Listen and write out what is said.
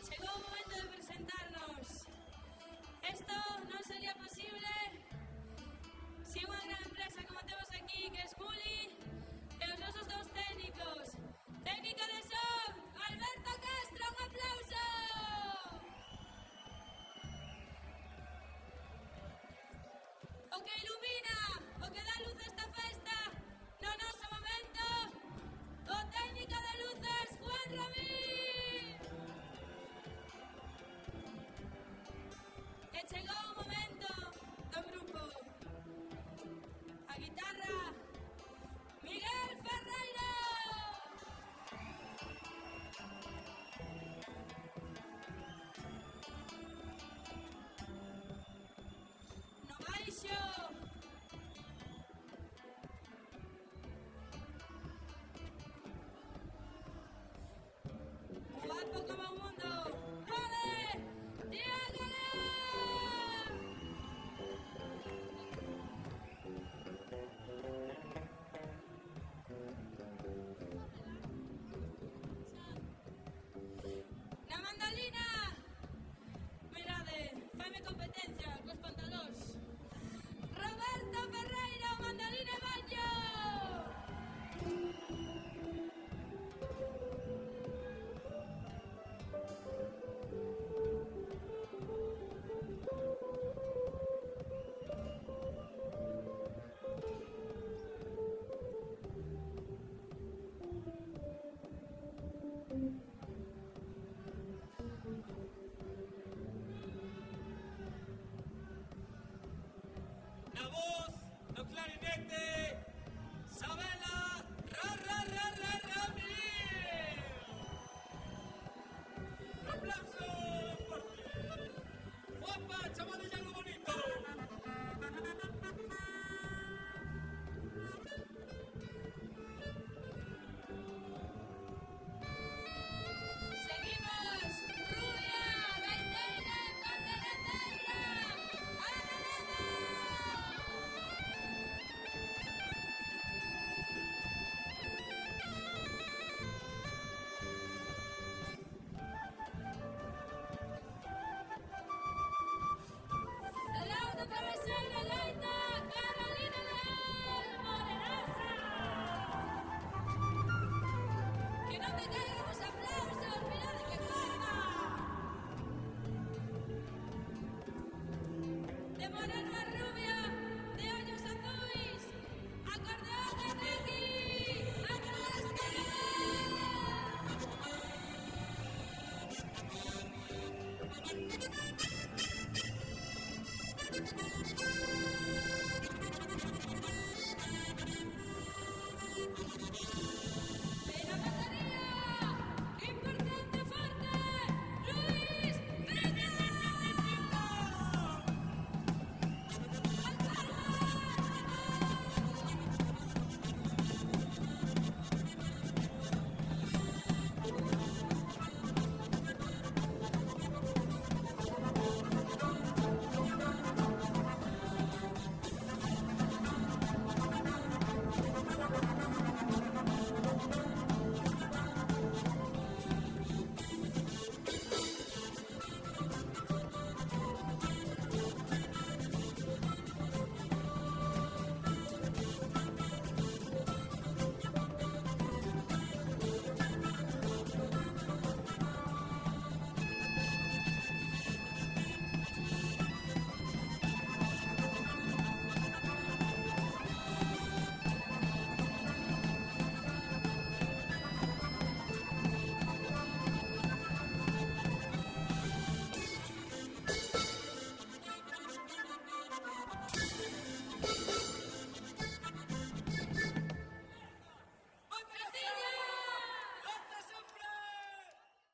Chegou o momento de presentarnos. Esto non sería posible sin unha gran empresa como temos aquí, que é Skuli, e os nosos dous técnicos. Técnico de son, Alberto Castro, un aplauso! O que ilumina, o que dá luz a esta festa, no noso momento, o técnico de luces, Juan Ramín. E chegou o momento do grupo. A guitarra, Miguel Ferreiro. No baixo, guapo como o mundo, ¡ole! ¡Diego León! Na mandolina, mirade, faime competencia cos pantalóns. Roberto Ferreiro, mandolina e banjo. Na voz, no clarinete,